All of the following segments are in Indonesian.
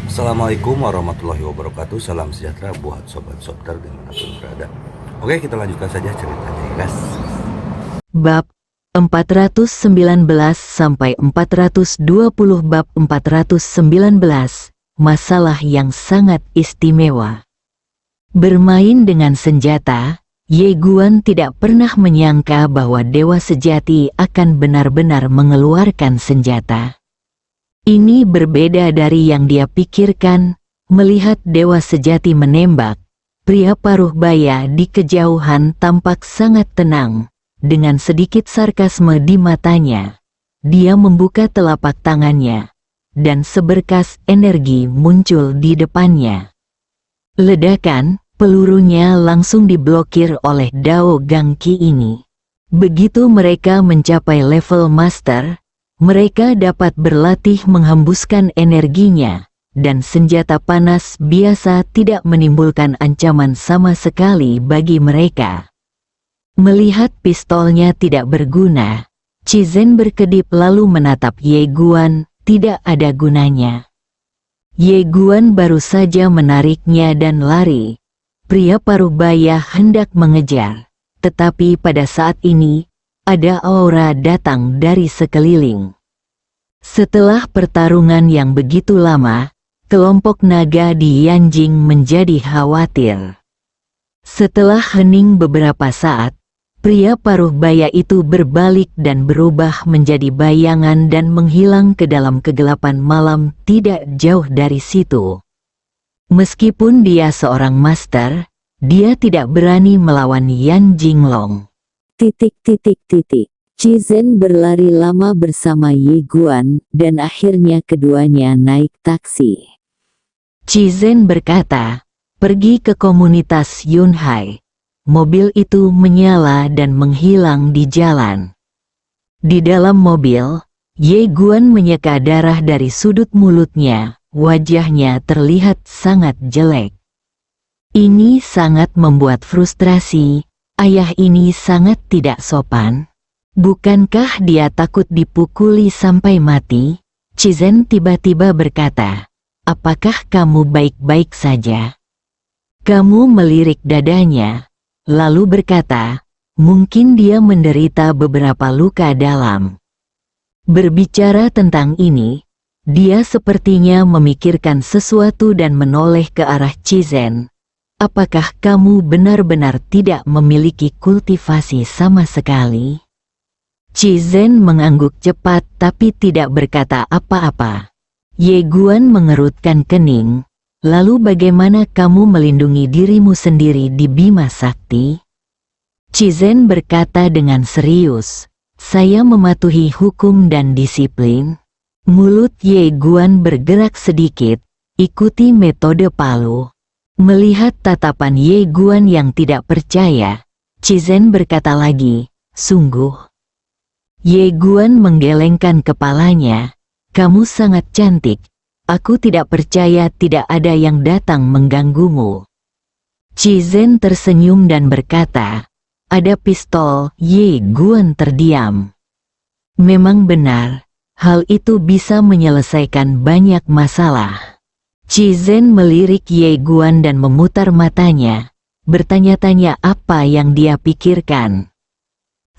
Assalamualaikum warahmatullahi wabarakatuh. Salam sejahtera buat sobat Sobter dimanapun berada. Oke, kita lanjutkan saja ceritanya ya guys. Bab 419 sampai 420. Bab 419, masalah yang sangat istimewa. Bermain dengan senjata, Ye Guan tidak pernah menyangka bahwa dewa sejati akan benar-benar mengeluarkan senjata. Ini berbeda dari yang dia pikirkan. Melihat dewa sejati menembak, pria paruh baya di kejauhan tampak sangat tenang. Dengan sedikit sarkasme di matanya, dia membuka telapak tangannya, dan seberkas energi muncul di depannya. Ledakan, pelurunya langsung diblokir oleh Dao Gangqi ini. Begitu mereka mencapai level master, mereka dapat berlatih menghembuskan energinya, dan senjata panas biasa tidak menimbulkan ancaman sama sekali bagi mereka. Melihat pistolnya tidak berguna, Cizen berkedip lalu menatap Ye Guan. Tidak ada gunanya. Ye Guan baru saja menariknya dan lari. Pria paruh baya hendak mengejar, tetapi pada saat ini, ada aura datang dari sekeliling. Setelah pertarungan yang begitu lama, kelompok naga di Yanjing menjadi khawatir. Setelah hening beberapa saat, pria paruh baya itu berbalik dan berubah menjadi bayangan dan menghilang ke dalam kegelapan malam tidak jauh dari situ. Meskipun dia seorang master, dia tidak berani melawan Yan Jinglong. Cizen berlari lama bersama Ye Guan, dan akhirnya keduanya naik taksi. Cizen berkata, "Pergi ke komunitas Yunhai." Mobil itu menyala dan menghilang di jalan. Di dalam mobil, Ye Guan menyeka darah dari sudut mulutnya, wajahnya terlihat sangat jelek. Ini sangat membuat frustrasi, ayah ini sangat tidak sopan. Bukankah dia takut dipukuli sampai mati? Cizen tiba-tiba berkata, "Apakah kamu baik-baik saja?" Kamu melirik dadanya, lalu berkata, "Mungkin dia menderita beberapa luka dalam." Berbicara tentang ini, dia sepertinya memikirkan sesuatu dan menoleh ke arah Cizen. "Apakah kamu benar-benar tidak memiliki kultivasi sama sekali?" Cizen mengangguk cepat tapi tidak berkata apa-apa. Ye Guan mengerutkan kening. "Lalu bagaimana kamu melindungi dirimu sendiri di Bima Sakti?" Cizen berkata dengan serius, "Saya mematuhi hukum dan disiplin." Mulut Ye Guan bergerak sedikit, ikuti metode palu. Melihat tatapan Ye Guan yang tidak percaya, Cizen berkata lagi, "Sungguh?" Ye Guan menggelengkan kepalanya, "Kamu sangat cantik. Aku tidak percaya tidak ada yang datang mengganggumu." Cizen tersenyum dan berkata, "Ada pistol." Ye Guan terdiam. Memang benar, hal itu bisa menyelesaikan banyak masalah. Cizen melirik Ye Guan dan memutar matanya, bertanya-tanya apa yang dia pikirkan.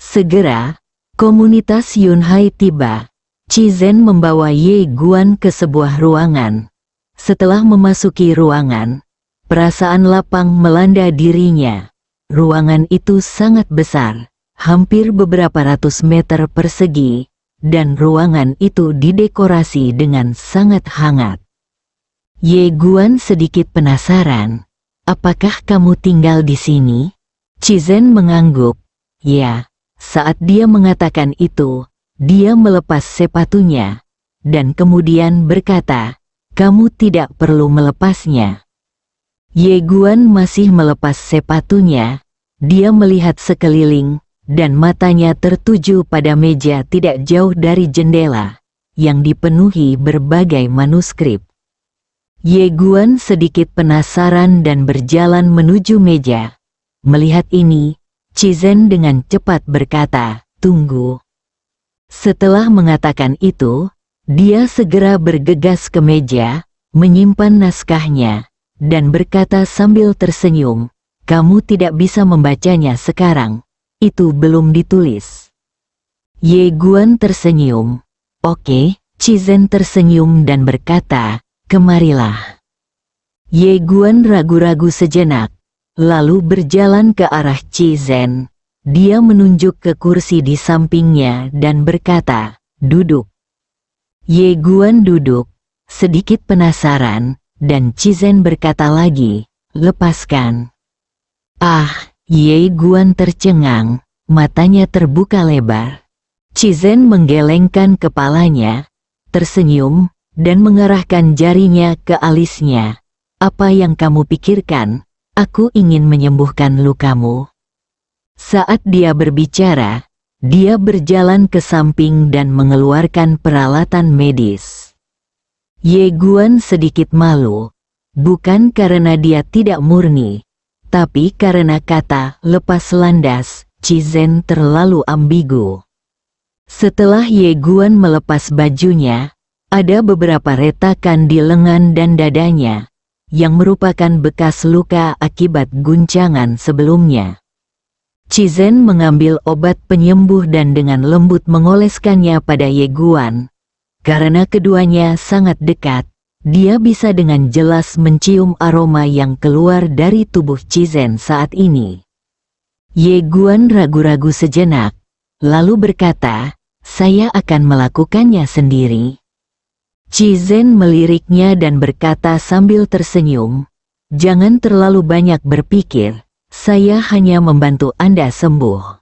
Segera, komunitas Yunhai tiba. Cizen membawa Ye Guan ke sebuah ruangan. Setelah memasuki ruangan, perasaan lapang melanda dirinya. Ruangan itu sangat besar, hampir beberapa ratus meter persegi, dan ruangan itu didekorasi dengan sangat hangat. Ye Guan sedikit penasaran, "Apakah kamu tinggal di sini?" Cizen mengangguk. "Ya." Saat dia mengatakan itu, dia melepas sepatunya, dan kemudian berkata, "Kamu tidak perlu melepasnya." Ye Guan masih melepas sepatunya. Dia melihat sekeliling, dan matanya tertuju pada meja tidak jauh dari jendela, yang dipenuhi berbagai manuskrip. Ye Guan sedikit penasaran dan berjalan menuju meja. Melihat ini, Cizen dengan cepat berkata, "Tunggu." Setelah mengatakan itu, dia segera bergegas ke meja, menyimpan naskahnya, dan berkata sambil tersenyum, "Kamu tidak bisa membacanya sekarang, itu belum ditulis." Ye Guan tersenyum. "Oke." Cizen tersenyum dan berkata, "Kemarilah." Ye Guan ragu-ragu sejenak, lalu berjalan ke arah Cizen. Dia menunjuk ke kursi di sampingnya dan berkata, "Duduk." Ye Guan duduk, sedikit penasaran, dan Cizen berkata lagi, "Lepaskan." Ah, Ye Guan tercengang, matanya terbuka lebar. Cizen menggelengkan kepalanya, tersenyum, dan mengarahkan jarinya ke alisnya. "Apa yang kamu pikirkan? Aku ingin menyembuhkan lukamu." Saat dia berbicara, dia berjalan ke samping dan mengeluarkan peralatan medis. Ye Guan sedikit malu, bukan karena dia tidak murni, tapi karena kata "lepas landas" Cizen terlalu ambigu. Setelah Ye Guan melepas bajunya, ada beberapa retakan di lengan dan dadanya, yang merupakan bekas luka akibat guncangan sebelumnya. Cizen mengambil obat penyembuh dan dengan lembut mengoleskannya pada Ye Guan. Karena keduanya sangat dekat, dia bisa dengan jelas mencium aroma yang keluar dari tubuh Cizen saat ini. Ye Guan ragu-ragu sejenak, lalu berkata, "Saya akan melakukannya sendiri." Cizen meliriknya dan berkata sambil tersenyum, "Jangan terlalu banyak berpikir, saya hanya membantu Anda sembuh."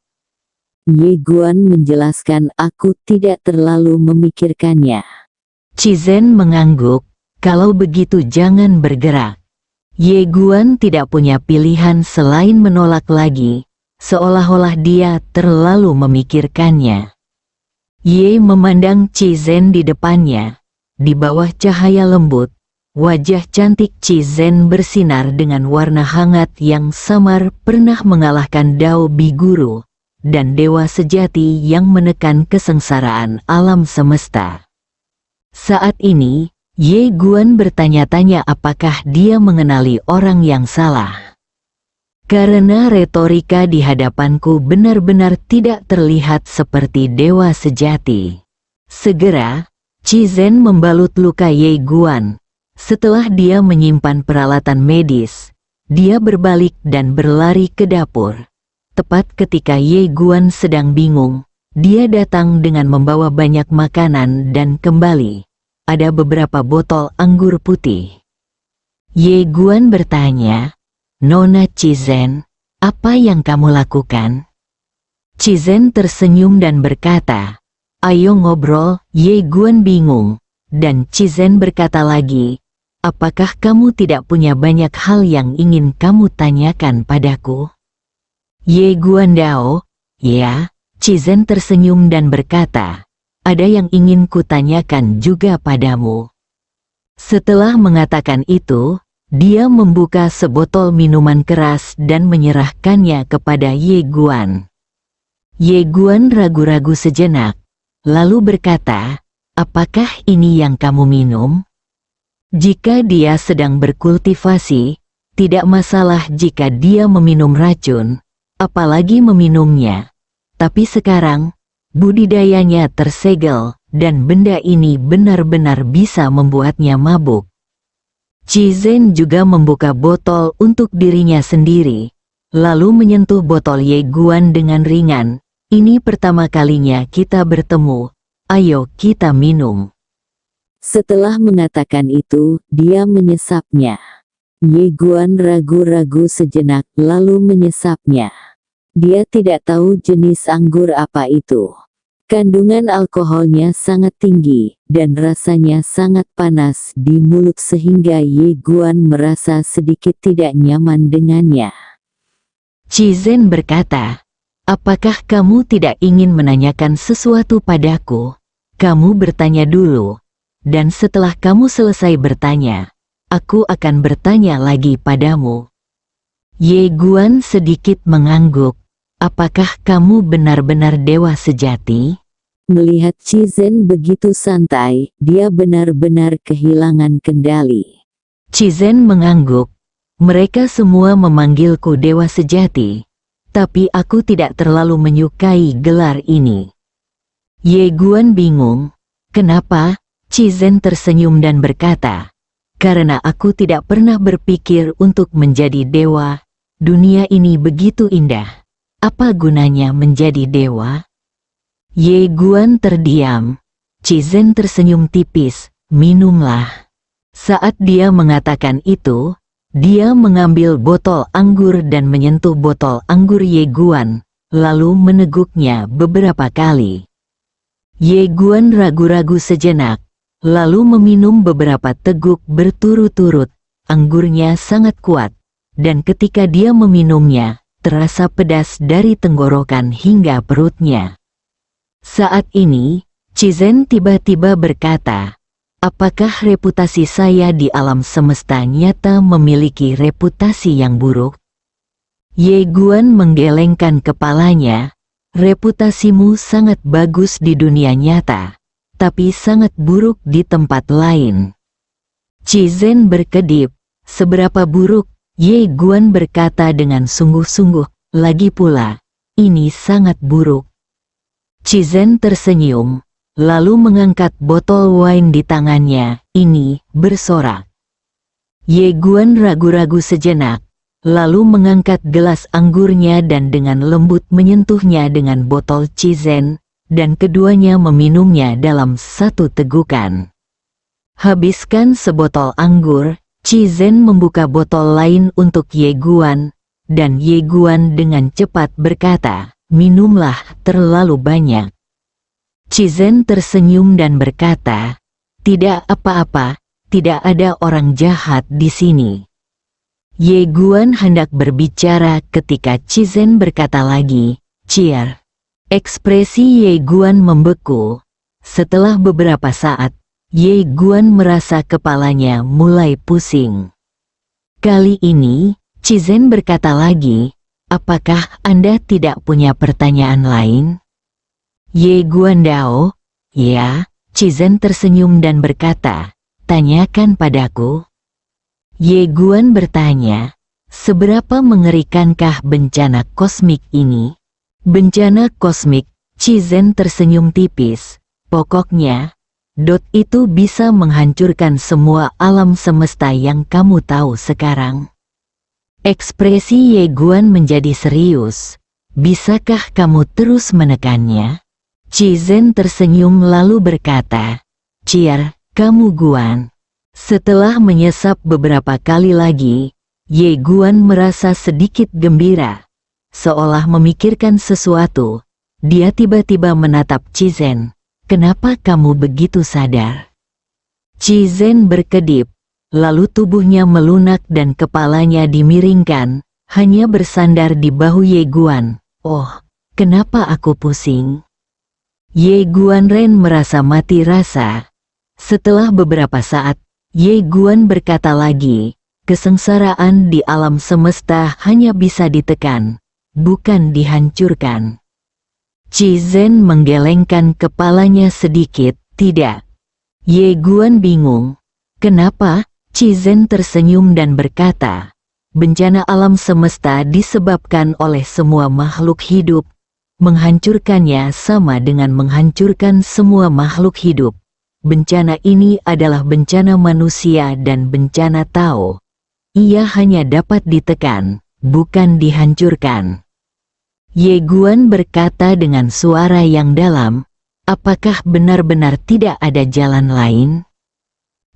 Ye Guan menjelaskan, "Aku tidak terlalu memikirkannya." Cizen mengangguk, "Kalau begitu jangan bergerak." Ye Guan tidak punya pilihan selain menolak lagi, seolah-olah dia terlalu memikirkannya. Ye memandang Cizen di depannya. Di bawah cahaya lembut, wajah cantik Cizen bersinar dengan warna hangat yang samar, pernah mengalahkan Dao Biguru dan dewa sejati yang menekan kesengsaraan alam semesta. Saat ini, Ye Guan bertanya-tanya apakah dia mengenali orang yang salah. Karena retorika di hadapanku benar-benar tidak terlihat seperti dewa sejati. Segera, Cizen membalut luka Ye Guan. Setelah dia menyimpan peralatan medis, dia berbalik dan berlari ke dapur. Tepat ketika Ye Guan sedang bingung, dia datang dengan membawa banyak makanan dan kembali. Ada beberapa botol anggur putih. Ye Guan bertanya, "Nona Cizen, apa yang kamu lakukan?" Cizen tersenyum dan berkata, "Ayo ngobrol." Ye Guan bingung, dan Cizen berkata lagi, "Apakah kamu tidak punya banyak hal yang ingin kamu tanyakan padaku?" Ye Guan Dao, "Ya." Cizen tersenyum dan berkata, "Ada yang ingin kutanyakan juga padamu." Setelah mengatakan itu, dia membuka sebotol minuman keras dan menyerahkannya kepada Ye Guan. Ye Guan ragu-ragu sejenak, lalu berkata, "Apakah ini yang kamu minum?" Jika dia sedang berkultivasi, tidak masalah jika dia meminum racun, apalagi meminumnya. Tapi sekarang, budidayanya tersegel, dan benda ini benar-benar bisa membuatnya mabuk. Cizen juga membuka botol untuk dirinya sendiri, lalu menyentuh botol Ye Guan dengan ringan. "Ini pertama kalinya kita bertemu, ayo kita minum." Setelah mengatakan itu, dia menyesapnya. Ye Guan ragu-ragu sejenak lalu menyesapnya. Dia tidak tahu jenis anggur apa itu. Kandungan alkoholnya sangat tinggi, dan rasanya sangat panas di mulut sehingga Ye Guan merasa sedikit tidak nyaman dengannya. Cizen berkata, "Apakah kamu tidak ingin menanyakan sesuatu padaku? Kamu bertanya dulu, dan setelah kamu selesai bertanya, aku akan bertanya lagi padamu." Ye Guan sedikit mengangguk. "Apakah kamu benar-benar dewa sejati?" Melihat Cizen begitu santai, dia benar-benar kehilangan kendali. Cizen mengangguk. Mereka semua memanggilku dewa sejati, tapi aku tidak terlalu menyukai gelar ini. Ye Guan bingung. Kenapa? Cizen tersenyum dan berkata, karena aku tidak pernah berpikir untuk menjadi dewa. Dunia ini begitu indah. Apa gunanya menjadi dewa? Ye Guan terdiam. Cizen tersenyum tipis. Minumlah. Saat dia mengatakan itu, dia mengambil botol anggur dan menyentuh botol anggur Ye Guan, lalu meneguknya beberapa kali. Ye Guan ragu-ragu sejenak, lalu meminum beberapa teguk berturut-turut. Anggurnya sangat kuat, dan ketika dia meminumnya, terasa pedas dari tenggorokan hingga perutnya. Saat ini, Cizen tiba-tiba berkata, apakah reputasi saya di alam semesta nyata memiliki reputasi yang buruk? Ye Guan menggelengkan kepalanya. Reputasimu sangat bagus di dunia nyata, tapi sangat buruk di tempat lain. Cizen berkedip. Seberapa buruk? Ye Guan berkata dengan sungguh-sungguh. Lagi pula, ini sangat buruk. Cizen tersenyum, lalu mengangkat botol wine di tangannya. Ini bersorak. Ye Guan ragu-ragu sejenak, lalu mengangkat gelas anggurnya dan dengan lembut menyentuhnya dengan botol Cizen, dan keduanya meminumnya dalam satu tegukan. Habiskan sebotol anggur, Cizen membuka botol lain untuk Ye Guan, dan Ye Guan dengan cepat berkata, minumlah terlalu banyak. Cizen tersenyum dan berkata, tidak apa-apa, tidak ada orang jahat di sini. Ye Guan hendak berbicara ketika Cizen berkata lagi, cheer. Ekspresi Ye Guan membeku. Setelah beberapa saat, Ye Guan merasa kepalanya mulai pusing. Kali ini, Cizen berkata lagi, apakah Anda tidak punya pertanyaan lain? Ye Guan Dao, ya. Cizen tersenyum dan berkata, tanyakan padaku. Ye Guan bertanya, seberapa mengerikankah bencana kosmik ini? Bencana kosmik, Cizen tersenyum tipis. Pokoknya, itu bisa menghancurkan semua alam semesta yang kamu tahu sekarang. Ekspresi Ye Guan menjadi serius. Bisakah kamu terus menekannya? Cizen tersenyum lalu berkata, cheer, kamu Guan. Setelah menyesap beberapa kali lagi, Ye Guan merasa sedikit gembira. Seolah memikirkan sesuatu, dia tiba-tiba menatap Cizen. Kenapa kamu begitu sadar? Cizen berkedip, lalu tubuhnya melunak dan kepalanya dimiringkan, hanya bersandar di bahu Ye Guan. Oh, kenapa aku pusing? Ye Guan Ren merasa mati rasa. Setelah beberapa saat, Ye Guan berkata lagi, kesengsaraan di alam semesta hanya bisa ditekan, bukan dihancurkan. Cizen menggelengkan kepalanya sedikit, tidak. Ye Guan bingung. Kenapa? Cizen tersenyum dan berkata, bencana alam semesta disebabkan oleh semua makhluk hidup. Menghancurkannya sama dengan menghancurkan semua makhluk hidup. Bencana ini adalah bencana manusia dan bencana Tao. Ia hanya dapat ditekan, bukan dihancurkan. Ye Guan berkata dengan suara yang dalam, apakah benar-benar tidak ada jalan lain?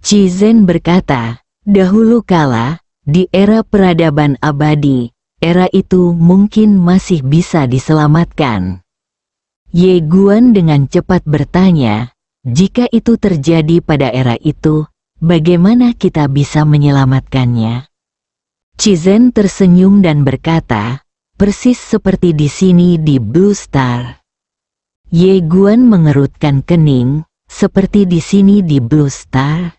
Cizen berkata, dahulu kala, di era peradaban abadi, era itu mungkin masih bisa diselamatkan. Ye Guan dengan cepat bertanya, jika itu terjadi pada era itu, bagaimana kita bisa menyelamatkannya? Cizen tersenyum dan berkata, persis seperti di sini di Blue Star. Ye Guan mengerutkan kening, seperti di sini di Blue Star.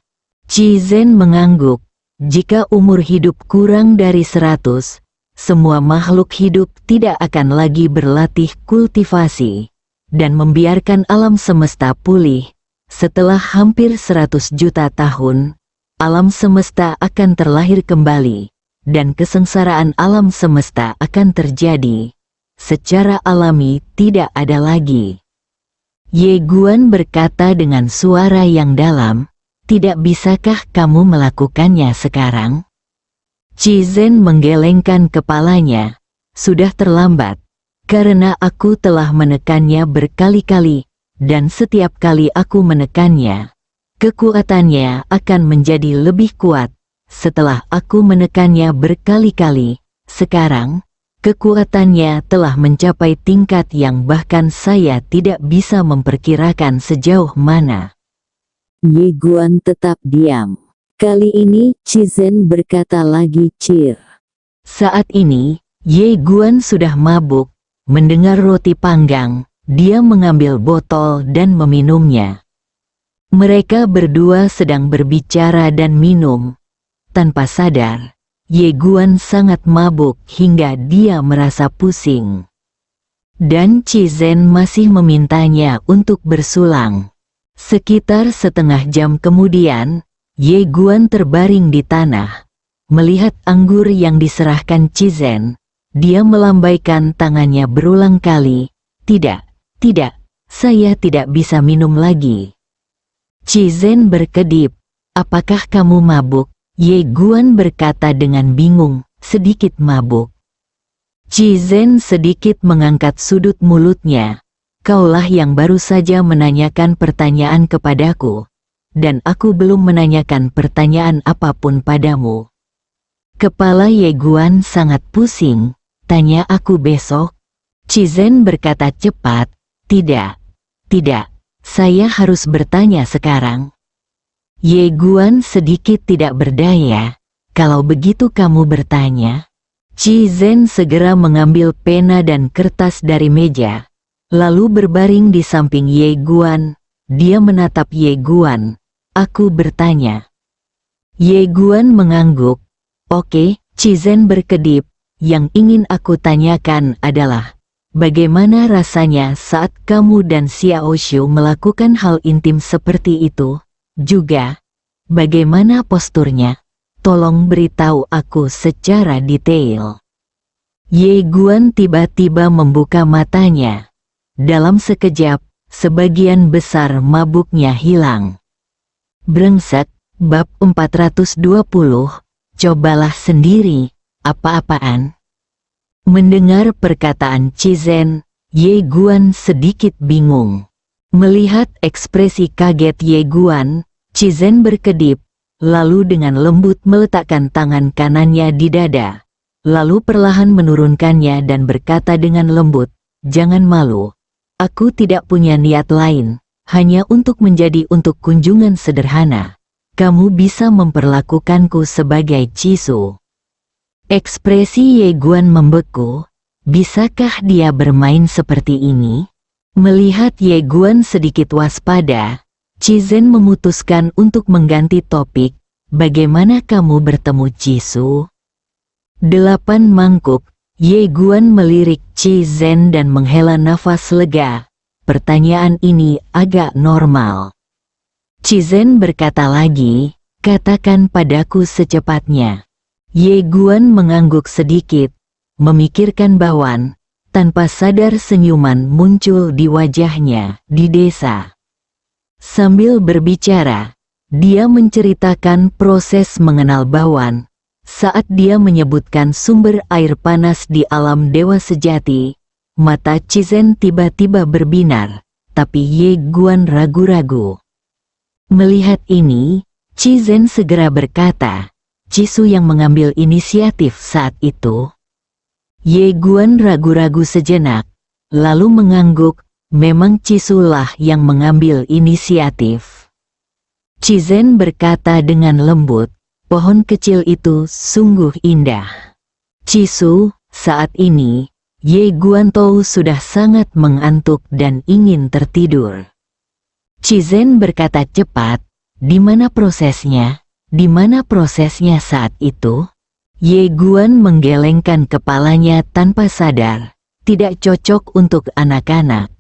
Cizen mengangguk, jika umur hidup kurang dari 100, semua makhluk hidup tidak akan lagi berlatih kultivasi. dan membiarkan alam semesta pulih. Setelah hampir 100 juta tahun, alam semesta akan terlahir kembali, dan kesengsaraan alam semesta akan terjadi. Secara alami tidak ada lagi. Ye Guan berkata dengan suara yang dalam, "Tidak bisakah kamu melakukannya sekarang?" Chi Zhen menggelengkan kepalanya. "Sudah terlambat, karena aku telah menekannya berkali-kali, dan setiap kali aku menekannya, kekuatannya akan menjadi lebih kuat. Setelah aku menekannya berkali-kali, sekarang, kekuatannya telah mencapai tingkat yang bahkan saya tidak bisa memperkirakan sejauh mana." Ye Guan tetap diam. Kali ini Chi Zhen berkata lagi, "Cir." Saat ini, Ye Guan sudah mabuk. Mendengar roti panggang, dia mengambil botol dan meminumnya. Mereka berdua sedang berbicara dan minum. Tanpa sadar, Ye Guan sangat mabuk hingga dia merasa pusing. Dan Chi Zhen masih memintanya untuk bersulang. Sekitar setengah jam kemudian, Ye Guan terbaring di tanah. Melihat anggur yang diserahkan Chi Zhen, dia melambaikan tangannya berulang kali. Tidak, saya tidak bisa minum lagi." Chi Zhen berkedip. "Apakah kamu mabuk?" Ye Guan berkata dengan bingung, "Sedikit mabuk." Chi Zhen sedikit mengangkat sudut mulutnya. "Kaulah yang baru saja menanyakan pertanyaan kepadaku, dan aku belum menanyakan pertanyaan apapun padamu." Kepala Ye Guan sangat pusing. "Tanya aku besok?" Chi Zhen berkata cepat, Tidak, saya harus bertanya sekarang." Ye Guan sedikit tidak berdaya. "Kalau begitu kamu bertanya." Chi Zhen segera mengambil pena dan kertas dari meja, lalu berbaring di samping Ye Guan. Dia menatap Ye Guan. "Aku bertanya." Ye Guan mengangguk. "Oke." Chi Zhen berkedip. "Yang ingin aku tanyakan adalah, bagaimana rasanya saat kamu dan Xiao Xiu melakukan hal intim seperti itu? Juga, bagaimana posturnya? Tolong beritahu aku secara detail." Ye Guan tiba-tiba membuka matanya. Dalam sekejap, sebagian besar mabuknya hilang. Brengsek, bab 420, cobalah sendiri, apa-apaan? Mendengar perkataan Chi Zhen, Ye Guan sedikit bingung. Melihat ekspresi kaget Ye Guan, Chi Zhen berkedip, lalu dengan lembut meletakkan tangan kanannya di dada. Lalu perlahan menurunkannya dan berkata dengan lembut, "Jangan malu. Aku tidak punya niat lain, hanya untuk kunjungan sederhana. Kamu bisa memperlakukanku sebagai Cisu." Ekspresi Ye Guan membeku. Bisakah dia bermain seperti ini? Melihat Ye Guan sedikit waspada, Chi Zhen memutuskan untuk mengganti topik. "Bagaimana kamu bertemu Cisu?" 8 mangkuk. Ye Guan melirik Chi Zhen dan menghela nafas lega. Pertanyaan ini agak normal. Chi Zhen berkata lagi, "Katakan padaku secepatnya." Ye Guan mengangguk sedikit, memikirkan bauan. Tanpa sadar senyuman muncul di wajahnya di desa. Sambil berbicara, dia menceritakan proses mengenal bauan. Saat dia menyebutkan sumber air panas di alam dewa sejati, mata Chi Zhen tiba-tiba berbinar, tapi Ye Guan ragu-ragu. Melihat ini, Chi Zhen segera berkata, "Cisu yang mengambil inisiatif saat itu?" Ye Guan ragu-ragu sejenak, lalu mengangguk. Memang Cisu lah yang mengambil inisiatif. Chi Zhen berkata dengan lembut, "Pohon kecil itu sungguh indah." Cisu, saat ini, Ye Guan tahu sudah sangat mengantuk dan ingin tertidur. Chi Zhen berkata cepat, "Di mana prosesnya? Di mana prosesnya saat itu?" Ye Guan menggelengkan kepalanya tanpa sadar. "Tidak cocok untuk anak-anak."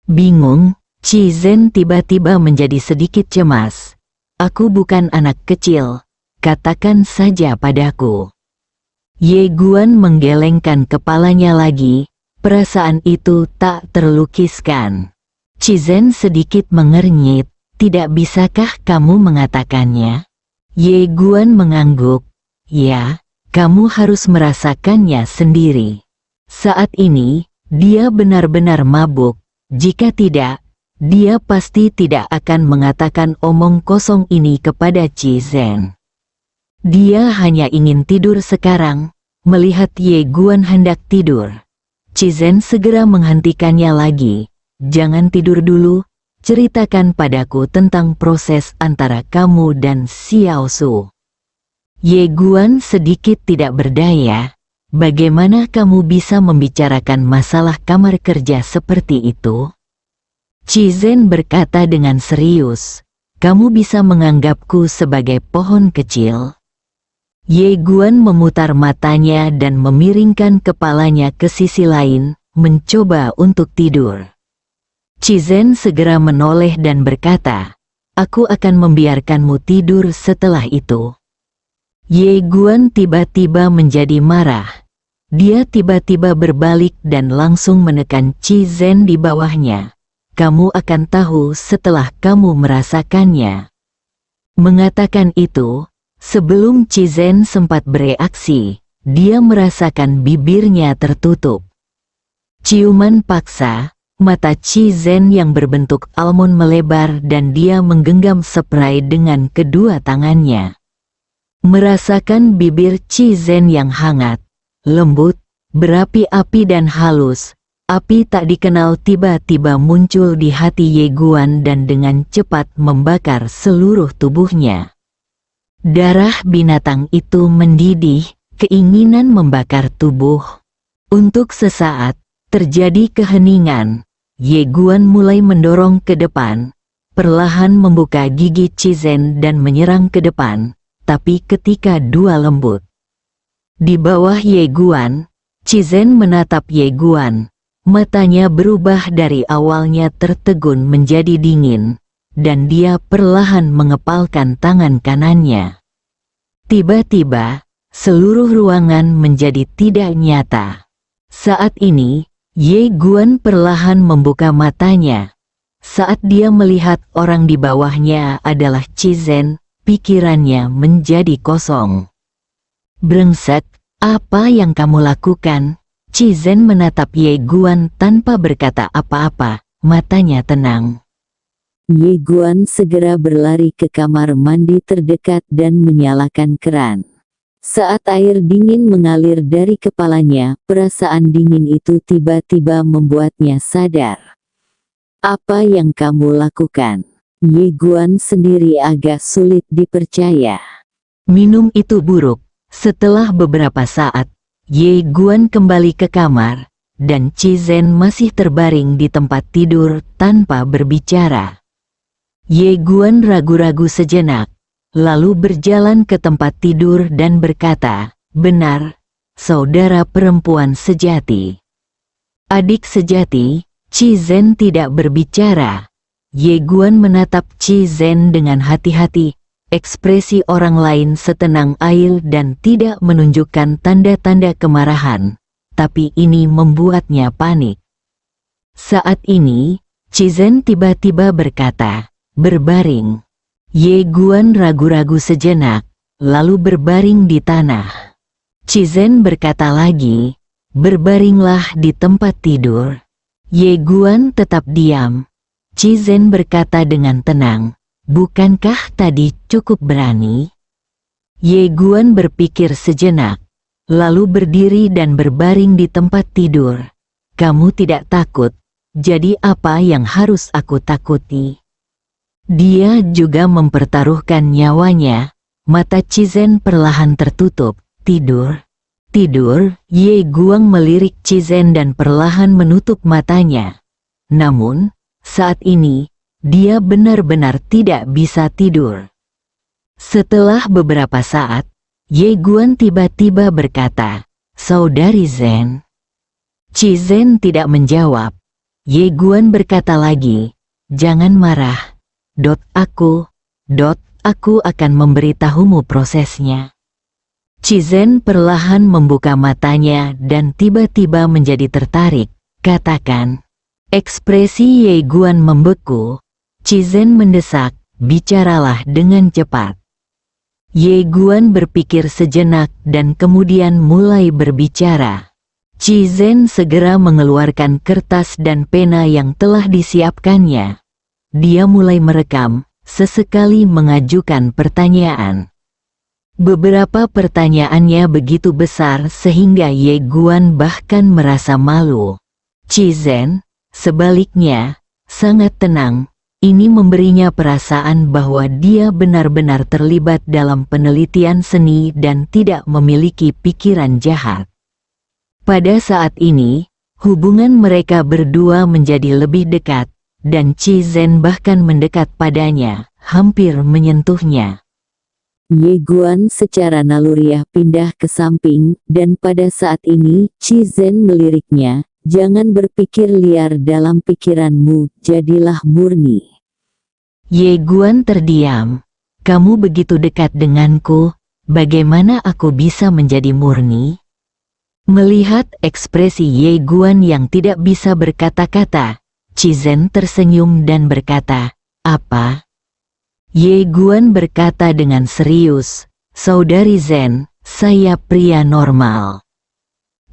Bingung, Cizen tiba-tiba menjadi sedikit cemas. Aku bukan anak kecil, katakan saja padaku. Ye Guan menggelengkan kepalanya lagi, perasaan itu tak terlukiskan. Cizen sedikit mengernyit, tidak bisakah kamu mengatakannya? Ye Guan mengangguk, ya, kamu harus merasakannya sendiri. Saat ini, dia benar-benar mabuk, jika tidak, dia pasti tidak akan mengatakan omong kosong ini kepada Cizen. Dia hanya ingin tidur sekarang, melihat Ye Guan hendak tidur. Cizen segera menghentikannya lagi. Jangan tidur dulu, ceritakan padaku tentang proses antara kamu dan Xiao Su. Ye Guan sedikit tidak berdaya. Bagaimana kamu bisa membicarakan masalah kamar kerja seperti itu? Cizen berkata dengan serius, kamu bisa menganggapku sebagai pohon kecil? Ye Guan memutar matanya dan memiringkan kepalanya ke sisi lain, mencoba untuk tidur. Cizen segera menoleh dan berkata, aku akan membiarkanmu tidur setelah itu. Ye Guan tiba-tiba menjadi marah. Dia tiba-tiba berbalik dan langsung menekan Cizen di bawahnya. Kamu akan tahu setelah kamu merasakannya. Mengatakan itu, sebelum Cizen sempat bereaksi, dia merasakan bibirnya tertutup. Ciuman paksa, mata Cizen yang berbentuk almond melebar dan dia menggenggam spray dengan kedua tangannya. Merasakan bibir Cizen yang hangat, lembut, berapi-api dan halus, api tak dikenal tiba-tiba muncul di hati Ye Guan dan dengan cepat membakar seluruh tubuhnya. Darah binatang itu mendidih, keinginan membakar tubuh. Untuk sesaat, terjadi keheningan. Ye Guan mulai mendorong ke depan, perlahan membuka gigi Cizen dan menyerang ke depan, tapi ketika dua lembut. Di bawah Ye Guan, Cizen menatap Ye Guan. Matanya berubah dari awalnya tertegun menjadi dingin, dan dia perlahan mengepalkan tangan kanannya. Tiba-tiba, seluruh ruangan menjadi tidak nyata. Saat ini, Ye Guan perlahan membuka matanya. Saat dia melihat orang di bawahnya adalah Cizen, pikirannya menjadi kosong. Brengsek, apa yang kamu lakukan? Cizen menatap Ye Guan tanpa berkata apa-apa, matanya tenang. Ye Guan segera berlari ke kamar mandi terdekat dan menyalakan keran. Saat air dingin mengalir dari kepalanya, perasaan dingin itu tiba-tiba membuatnya sadar. Apa yang kamu lakukan? Ye Guan sendiri agak sulit dipercaya. Minum itu buruk. Setelah beberapa saat, Ye Guan kembali ke kamar, dan Cizen masih terbaring di tempat tidur tanpa berbicara. Ye Guan ragu-ragu sejenak, lalu berjalan ke tempat tidur dan berkata, benar, saudara perempuan sejati. Adik sejati, Cizen tidak berbicara. Ye Guan menatap Cizen dengan hati-hati. Ekspresi orang lain setenang air dan tidak menunjukkan tanda-tanda kemarahan, tapi ini membuatnya panik. Saat ini, Cizen tiba-tiba berkata, berbaring. Ye Guan ragu-ragu sejenak, lalu berbaring di tanah. Cizen berkata lagi, berbaringlah di tempat tidur. Ye Guan tetap diam. Cizen berkata dengan tenang, bukankah tadi cukup berani? Ye Guan berpikir sejenak, lalu berdiri dan berbaring di tempat tidur. Kamu tidak takut, jadi apa yang harus aku takuti? Dia juga mempertaruhkan nyawanya. Mata Cizen perlahan tertutup. Tidur. Tidur, Ye Guan melirik Cizen dan perlahan menutup matanya. Namun, saat ini, dia benar-benar tidak bisa tidur. Setelah beberapa saat, Ye Guan tiba-tiba berkata, Saudari Zen. Cizen tidak menjawab. Ye Guan berkata lagi, jangan marah. Aku akan memberitahumu prosesnya. Cizen perlahan membuka matanya dan tiba-tiba menjadi tertarik. Katakan. Ekspresi Ye Guan membeku. Cizen mendesak, bicaralah dengan cepat. Ye Guan berpikir sejenak dan kemudian mulai berbicara. Cizen segera mengeluarkan kertas dan pena yang telah disiapkannya. Dia mulai merekam, sesekali mengajukan pertanyaan. Beberapa pertanyaannya begitu besar sehingga Ye Guan bahkan merasa malu. Cizen, sebaliknya, sangat tenang. Ini memberinya perasaan bahwa dia benar-benar terlibat dalam penelitian seni dan tidak memiliki pikiran jahat. Pada saat ini, hubungan mereka berdua menjadi lebih dekat, dan Cizen bahkan mendekat padanya, hampir menyentuhnya. Ye Guan secara naluriah pindah ke samping, dan pada saat ini, Cizen meliriknya, jangan berpikir liar dalam pikiranmu, jadilah murni. Ye Guan terdiam. Kamu begitu dekat denganku, bagaimana aku bisa menjadi murni? Melihat ekspresi Ye Guan yang tidak bisa berkata-kata, Cizen tersenyum dan berkata, apa? Ye Guan berkata dengan serius, Saudari Zen, saya pria normal.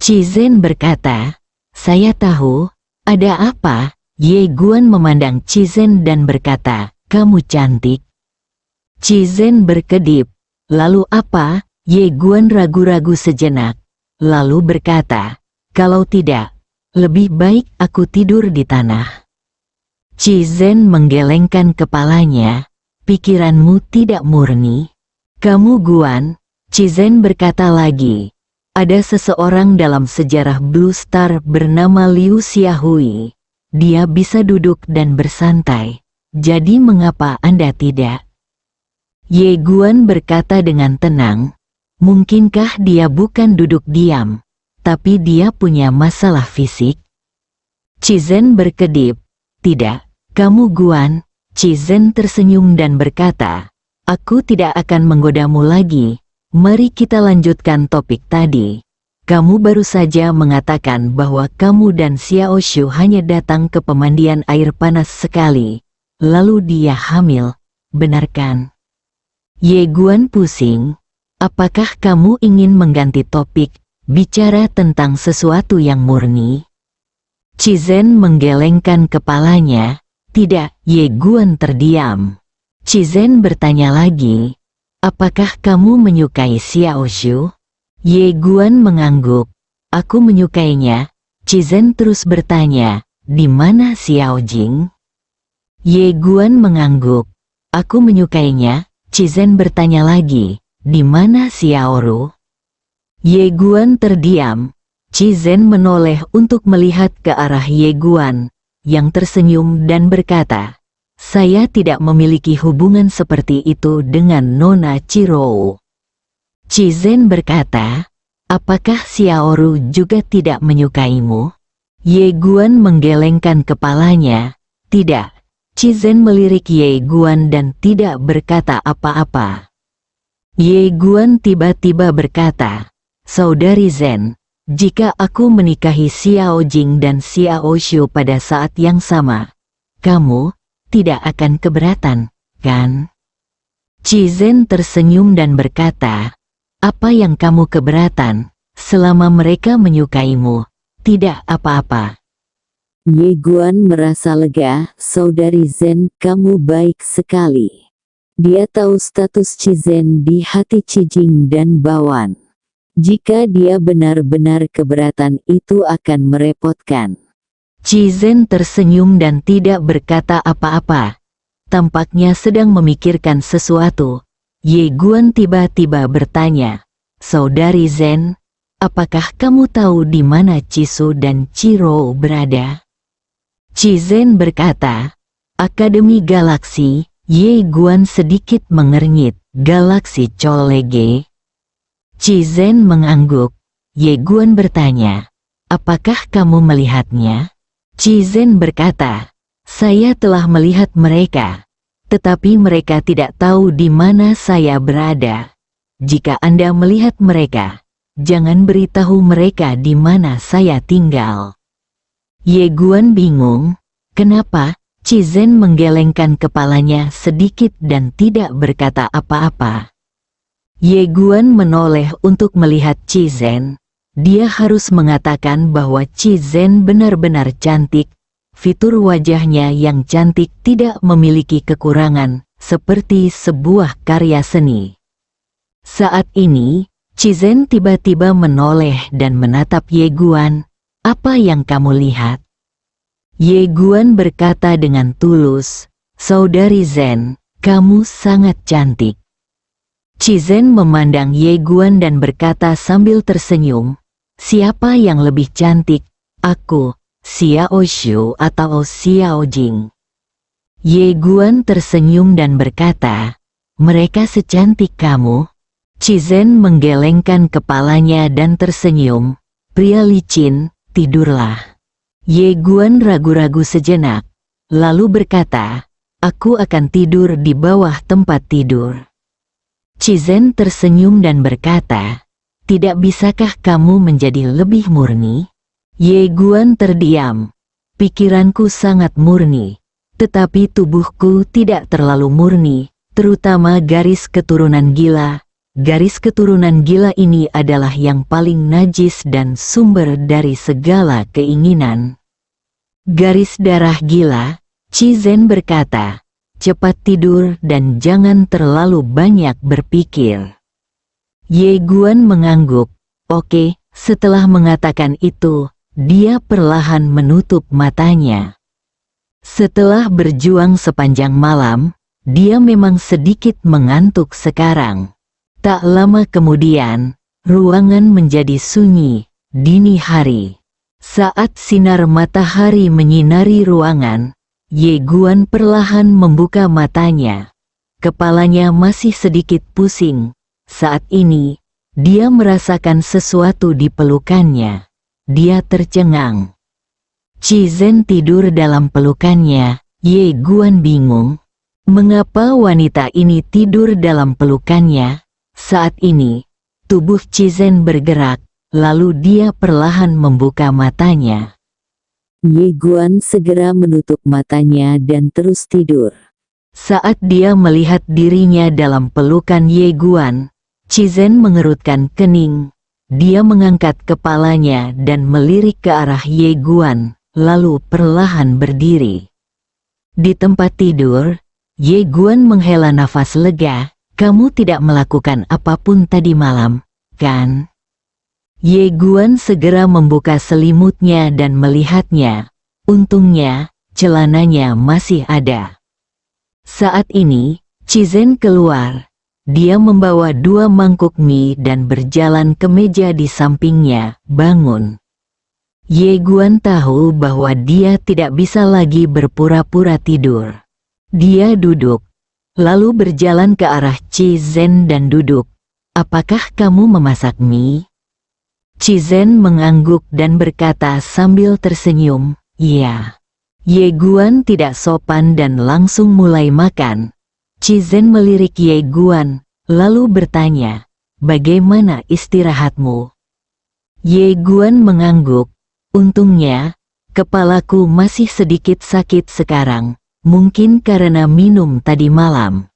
Cizen berkata, saya tahu, ada apa? Ye Guan memandang Cizen dan berkata, kamu cantik. Cizen berkedip, lalu apa? Ye Guan ragu-ragu sejenak. Lalu berkata, kalau tidak, lebih baik aku tidur di tanah. Cizen menggelengkan kepalanya, pikiranmu tidak murni. Kamu Guan, Cizen berkata lagi, ada seseorang dalam sejarah Blue Star bernama Liu Xiaohui. Dia bisa duduk dan bersantai, jadi mengapa Anda tidak? Ye Guan berkata dengan tenang, mungkinkah dia bukan duduk diam, tapi dia punya masalah fisik? Cizen berkedip, tidak, kamu Guan. Cizen tersenyum dan berkata, aku tidak akan menggodamu lagi, mari kita lanjutkan topik tadi. Kamu baru saja mengatakan bahwa kamu dan Xiao Shu hanya datang ke pemandian air panas sekali, lalu dia hamil, benarkan? Ye Guan pusing. Apakah kamu ingin mengganti topik, bicara tentang sesuatu yang murni? Cizen menggelengkan kepalanya. Tidak, Ye Guan terdiam. Cizen bertanya lagi, apakah kamu menyukai Xiao Shu? Ye Guan mengangguk. Aku menyukainya. Cizen terus bertanya, di mana Xiao Jing? Ye Guan mengangguk. Aku menyukainya. Cizen bertanya lagi, di mana Xiao Ru? Ye Guan terdiam. Cizen menoleh untuk melihat ke arah Ye Guan, yang tersenyum dan berkata, saya tidak memiliki hubungan seperti itu dengan Nona Chirou. Cizen berkata, apakah Xiao Ru juga tidak menyukaimu? Ye Guan menggelengkan kepalanya, tidak. Cizen melirik Ye Guan dan tidak berkata apa-apa. Ye Guan tiba-tiba berkata, Saudari Zen, jika aku menikahi Xiao Jing dan Xiao Shu pada saat yang sama, kamu tidak akan keberatan, kan? Cizen tersenyum dan berkata, apa yang kamu keberatan, selama mereka menyukaimu, tidak apa-apa. Ye Guan merasa lega, Saudari Zen, kamu baik sekali. Dia tahu status Cizen di hati Cijing dan Bawan. Jika dia benar-benar keberatan itu akan merepotkan. Cizen tersenyum dan tidak berkata apa-apa. Tampaknya sedang memikirkan sesuatu. Ye Guan tiba-tiba bertanya, Saudari Zen, apakah kamu tahu di mana Cisu dan Chirou berada? Cizen berkata, Akademi Galaksi. Ye Guan sedikit mengernyit, Galaksi Colege. Cizen mengangguk. Ye Guan bertanya, apakah kamu melihatnya? Cizen berkata, saya telah melihat mereka, tetapi mereka tidak tahu di mana saya berada. Jika Anda melihat mereka, jangan beritahu mereka di mana saya tinggal. Ye Guan bingung, kenapa? Cizen menggelengkan kepalanya sedikit dan tidak berkata apa-apa. Ye Guan menoleh untuk melihat Cizen. Dia harus mengatakan bahwa Cizen benar-benar cantik. Fitur wajahnya yang cantik tidak memiliki kekurangan, seperti sebuah karya seni. Saat ini, Cizen tiba-tiba menoleh dan menatap Ye Guan. Apa yang kamu lihat? Ye Guan berkata dengan tulus, Saudari Zen, kamu sangat cantik. Cizen memandang Ye Guan dan berkata sambil tersenyum, siapa yang lebih cantik, aku, Xiao Shu atau Xiao Jing? Ye Guan tersenyum dan berkata, mereka secantik kamu. Cizen menggelengkan kepalanya dan tersenyum, pria licin, tidurlah. Ye Guan ragu-ragu sejenak, lalu berkata, aku akan tidur di bawah tempat tidur. Cizen tersenyum dan berkata, tidak bisakah kamu menjadi lebih murni? Ye Guan terdiam, pikiranku sangat murni, tetapi tubuhku tidak terlalu murni, terutama garis keturunan gila. Garis keturunan gila ini adalah yang paling najis dan sumber dari segala keinginan. Garis darah gila, Cizen berkata, cepat tidur dan jangan terlalu banyak berpikir. Ye Guan mengangguk, oke. Setelah mengatakan itu, dia perlahan menutup matanya. Setelah berjuang sepanjang malam, dia memang sedikit mengantuk sekarang. Tak lama kemudian, ruangan menjadi sunyi, dini hari. Saat sinar matahari menyinari ruangan, Ye Guan perlahan membuka matanya. Kepalanya masih sedikit pusing. Saat ini, dia merasakan sesuatu di pelukannya. Dia tercengang. Cizen tidur dalam pelukannya. Ye Guan bingung. Mengapa wanita ini tidur dalam pelukannya? Saat ini, tubuh Cizen bergerak, lalu dia perlahan membuka matanya. Ye Guan segera menutup matanya dan terus tidur. Saat dia melihat dirinya dalam pelukan Ye Guan, Cizen mengerutkan kening. Dia mengangkat kepalanya dan melirik ke arah Ye Guan, lalu perlahan berdiri. Di tempat tidur, Ye Guan menghela nafas lega. Kamu tidak melakukan apapun tadi malam, kan? Ye Guan segera membuka selimutnya dan melihatnya. Untungnya, celananya masih ada. Saat ini, Cizen keluar. Dia membawa 2 mangkuk mie dan berjalan ke meja di sampingnya. Bangun. Ye Guan tahu bahwa dia tidak bisa lagi berpura-pura tidur. Dia duduk. Lalu berjalan ke arah Cizen dan duduk. Apakah kamu memasak mie? Cizen mengangguk dan berkata sambil tersenyum, iya. Ye Guan tidak sopan dan langsung mulai makan. Cizen melirik Ye Guan, lalu bertanya, bagaimana istirahatmu? Ye Guan mengangguk, untungnya, kepalaku masih sedikit sakit sekarang. Mungkin karena minum tadi malam.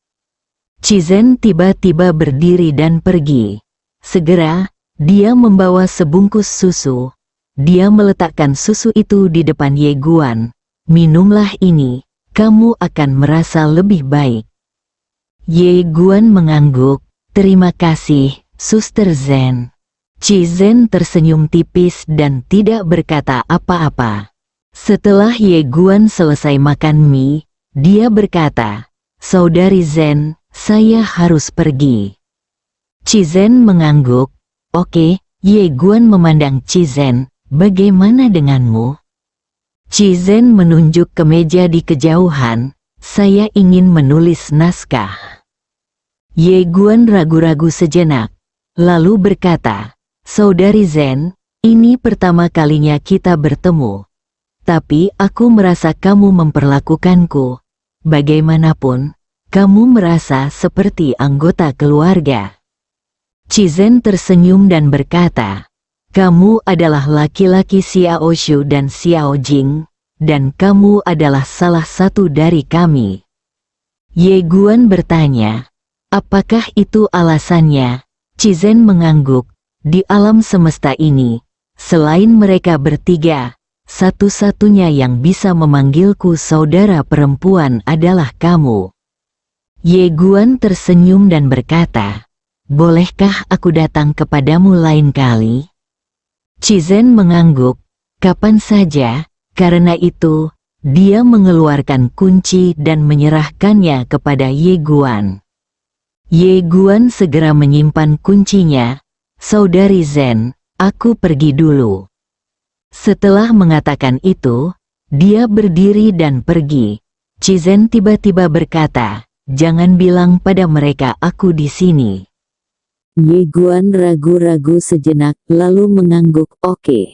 Cizen tiba-tiba berdiri dan pergi. Segera, dia membawa sebungkus susu. Dia meletakkan susu itu di depan Ye Guan. Minumlah ini, kamu akan merasa lebih baik. Ye Guan mengangguk, terima kasih, Suster Zen. Cizen tersenyum tipis dan tidak berkata apa-apa. Setelah Ye Guan selesai makan mie, dia berkata, Saudari Zen, saya harus pergi. Cizen mengangguk, oke. Ye Guan memandang Cizen, bagaimana denganmu? Cizen menunjuk ke meja di kejauhan, saya ingin menulis naskah. Ye Guan ragu-ragu sejenak, lalu berkata, Saudari Zen, ini pertama kalinya kita bertemu. Tapi aku merasa kamu memperlakukanku bagaimanapun, kamu merasa seperti anggota keluarga. Cizen tersenyum dan berkata, kamu adalah laki-laki Xiao Shu dan Xiao Jing, dan kamu adalah salah satu dari kami. Ye Guan bertanya, apakah itu alasannya? Cizen mengangguk, di alam semesta ini, selain mereka bertiga, satu-satunya yang bisa memanggilku saudara perempuan adalah kamu. Ye Guan tersenyum dan berkata, bolehkah aku datang kepadamu lain kali? Cizen mengangguk, kapan saja, karena itu, dia mengeluarkan kunci dan menyerahkannya kepada Ye Guan. Ye Guan segera menyimpan kuncinya, saudari Zen, aku pergi dulu. Setelah mengatakan itu, dia berdiri dan pergi. Cizen tiba-tiba berkata, jangan bilang pada mereka aku di sini. Ye Guan ragu-ragu sejenak lalu mengangguk oke.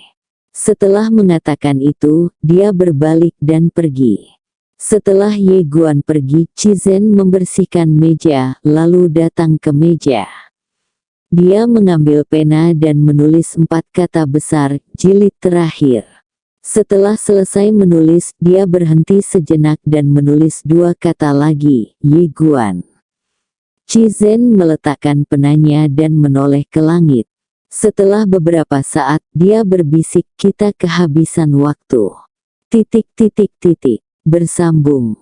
Setelah mengatakan itu, dia berbalik dan pergi. Setelah Ye Guan pergi, Cizen membersihkan meja lalu datang ke meja. Dia mengambil pena dan menulis 4 kata besar, jilid terakhir. Setelah selesai menulis, dia berhenti sejenak dan menulis 2 kata lagi, Ye Guan. Cizen meletakkan penanya dan menoleh ke langit. Setelah beberapa saat, dia berbisik, kita kehabisan waktu. Bersambung.